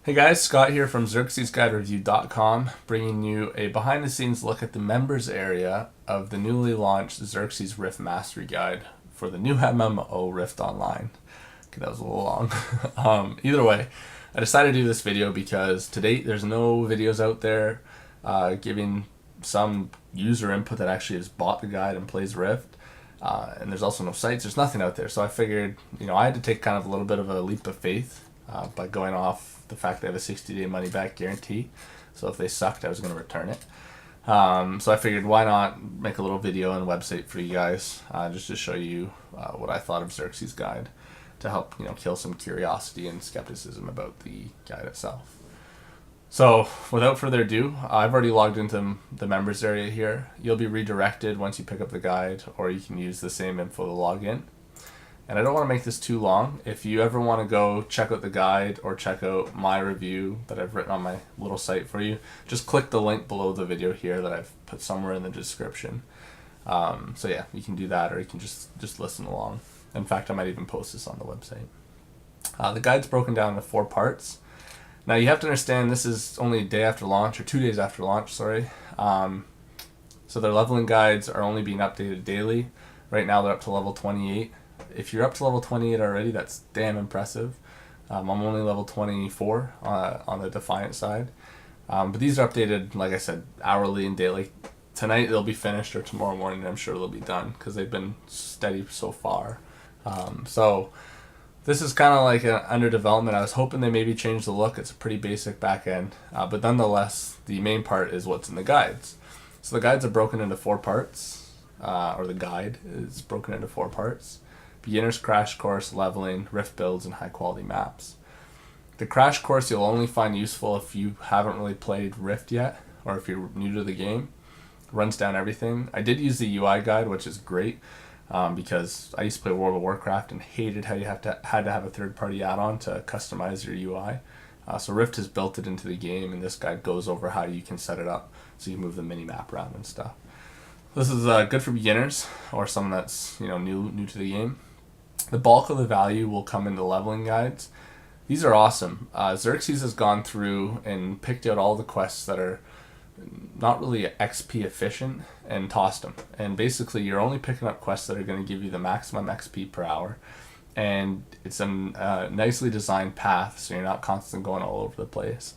Hey guys, Scott here from XerxesGuideReview.com, bringing you a behind the scenes look at the members area of the newly launched Xerxes Rift Mastery Guide for the new MMO Rift Online. Okay, that was a little long. Either way, I decided to do this video because to date there's no videos out there giving some user input that actually has bought the guide and plays Rift. And there's also no sites, there's nothing out there. So I figured, I had to take kind of a little bit of a leap of faith by going off the fact they have a 60-day money back guarantee. So if they sucked, I was going to return it. So I figured, why not make a little video and website for you guys, just to show you what I thought of Xerxes Guide, to help kill some curiosity and skepticism about the guide itself. So without further ado, I've already logged into the members area here. You'll be redirected once you pick up the guide, or you can use the same info to log in. And I don't want to make this too long. If you ever want to go check out the guide or check out my review that I've written on my little site for you, just click the link below the video here that I've put somewhere in the description. So yeah, you can do that, or you can just listen along. In fact, I might even post this on the website. The guide's broken down into 4 parts. Now you have to understand this is only a day after launch, or 2 days after launch, sorry. So their leveling guides are only being updated daily. Right now they're up to level 28. If you're up to level 28 already, that's damn impressive. I'm only level 24 on the Defiant side. But these are updated, like I said, hourly and daily. Tonight they'll be finished, or tomorrow morning I'm sure they'll be done, because they've been steady so far. So this is kind of like under development. I was hoping they maybe change the look. It's a pretty basic back end. But nonetheless, the main part is what's in the guides. So the guides are broken into 4 parts, or the guide is broken into 4 parts. Beginner's Crash Course, Leveling, Rift Builds, and High Quality Maps. The Crash Course you'll only find useful if you haven't really played Rift yet, or if you're new to the game. It runs down everything. I did use the UI guide, which is great, because I used to play World of Warcraft and hated how you had to have a third-party add-on to customize your UI. So Rift has built it into the game, and this guide goes over how you can set it up so you can move the mini-map around and stuff. This is good for beginners or someone that's new to the game. The bulk of the value will come in the leveling guides. These are awesome. Xerxes has gone through and picked out all the quests that are not really XP efficient and tossed them. And basically you're only picking up quests that are going to give you the maximum XP per hour. And it's a nicely designed path, so you're not constantly going all over the place.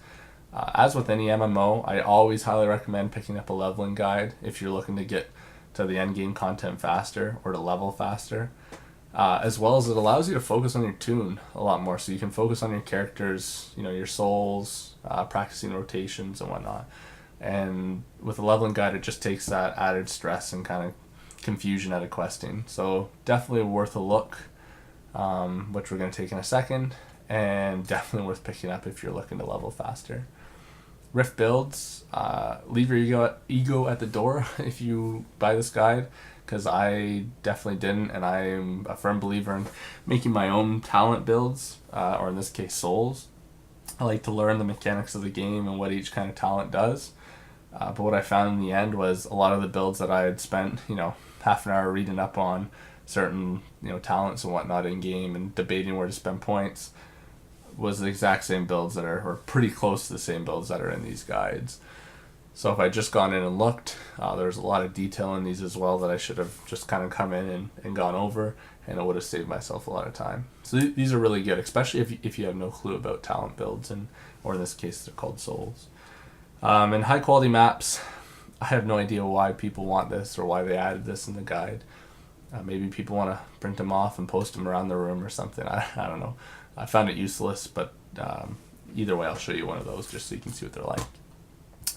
As with any MMO, I always highly recommend picking up a leveling guide if you're looking to get to the end game content faster, or to level faster. As well as it allows you to focus on your toon a lot more, so you can focus on your characters, your souls, practicing rotations and whatnot. And with a leveling guide, it just takes that added stress and kind of confusion out of questing. So definitely worth a look, which we're going to take in a second, and definitely worth picking up if you're looking to level faster. Rift Builds, leave your ego at the door if you buy this guide, because I definitely didn't, and I am a firm believer in making my own talent builds, or in this case souls. I like to learn the mechanics of the game and what each kind of talent does. But what I found in the end was a lot of the builds that I had spent, half an hour reading up on certain, talents and whatnot in game and debating where to spend points, was the exact same builds that are, or pretty close to the same builds that are in these guides. So if I just gone in and looked, there's a lot of detail in these as well that I should have just kind of come in and gone over, and it would have saved myself a lot of time. So these are really good, especially if you have no clue about talent builds, or in this case they're called souls. And high quality maps, I have no idea why people want this or why they added this in the guide. Maybe people want to print them off and post them around the room or something. I don't know. I found it useless, but either way I'll show you one of those just so you can see what they're like.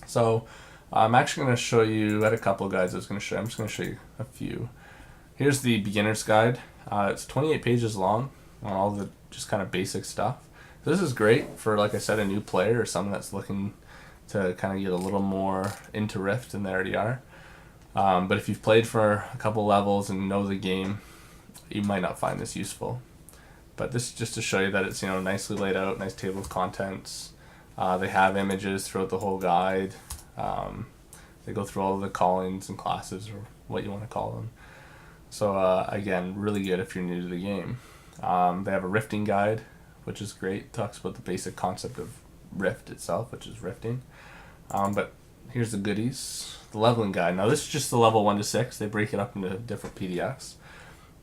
So I'm actually going to show you, I had a couple of guides I'm just going to show you a few. Here's the beginner's guide. It's 28 pages long on all the just kind of basic stuff. This is great for, like I said, a new player or someone that's looking to kind of get a little more into Rift than they already are. But if you've played for a couple levels and know the game, you might not find this useful. But this is just to show you that it's nicely laid out, nice table of contents. They have images throughout the whole guide. They go through all of the callings and classes, or what you want to call them. So again, really good if you're new to the game. They have a rifting guide, which is great. It talks about the basic concept of Rift itself, which is rifting. But here's the goodies. The leveling guide. Now this is just the level 1 to 6. They break it up into different PDFs.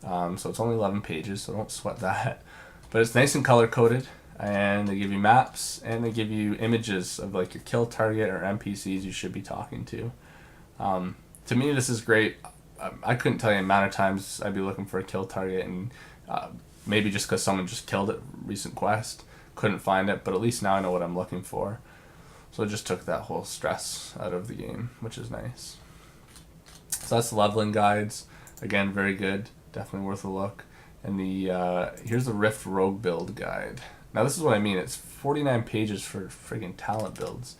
So it's only 11 pages, so don't sweat that. But it's nice and color coded, and they give you maps, and they give you images of like your kill target or NPCs you should be talking to. To me, this is great. I couldn't tell you the amount of times I'd be looking for a kill target, and maybe just because someone just killed it recent quest, couldn't find it, but at least now I know what I'm looking for. So it just took that whole stress out of the game, which is nice. So that's the leveling guides. Again, very good. Definitely worth a look. And the here's the Rift Rogue build guide. Now this is what I mean. It's 49 pages for friggin' talent builds,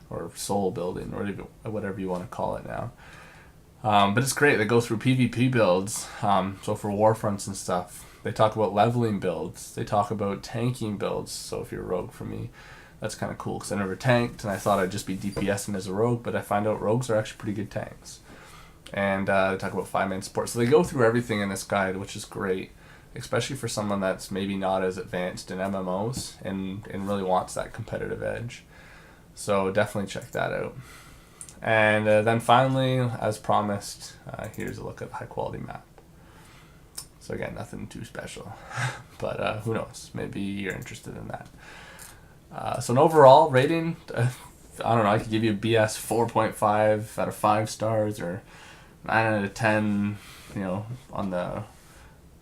or soul building, or whatever you want to call it now. But it's great. They go through PvP builds. So for Warfronts and stuff, they talk about leveling builds. They talk about tanking builds. So if you're a rogue, for me, that's kind of cool because I never tanked, and I thought I'd just be DPSing as a rogue, but I find out rogues are actually pretty good tanks. And they talk about 5-man support. So they go through everything in this guide, which is great, especially for someone that's maybe not as advanced in MMOs and really wants that competitive edge. So definitely check that out. And then finally, as promised, here's a look at the high quality map. So again, nothing too special, but who knows? Maybe you're interested in that. So an overall rating, I don't know, I could give you a BS 4.5 out of 5 stars, or 9 out of 10, you know, on the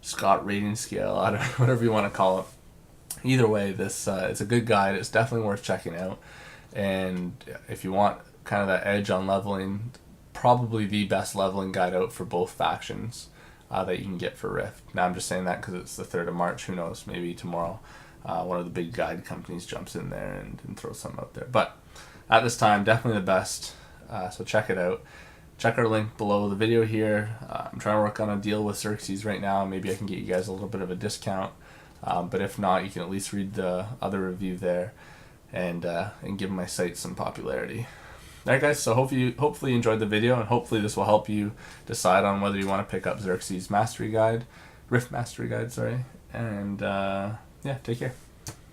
Scott rating scale, I don't know, whatever you want to call it. Either way, this it's a good guide. It's definitely worth checking out. And if you want kind of that edge on leveling, probably the best leveling guide out for both factions that you can get for Rift. Now I'm just saying that because it's the 3rd of March. Who knows? Maybe tomorrow one of the big guide companies jumps in there and throws something out there. But at this time, definitely the best. So check it out. Check our link below the video here. I'm trying to work on a deal with Xerxes right now. Maybe I can get you guys a little bit of a discount. But if not, you can at least read the other review there and give my site some popularity. Alright guys, so hopefully you enjoyed the video, and hopefully this will help you decide on whether you want to pick up Xerxes Mastery Guide, Rift Mastery Guide, sorry. And yeah, take care.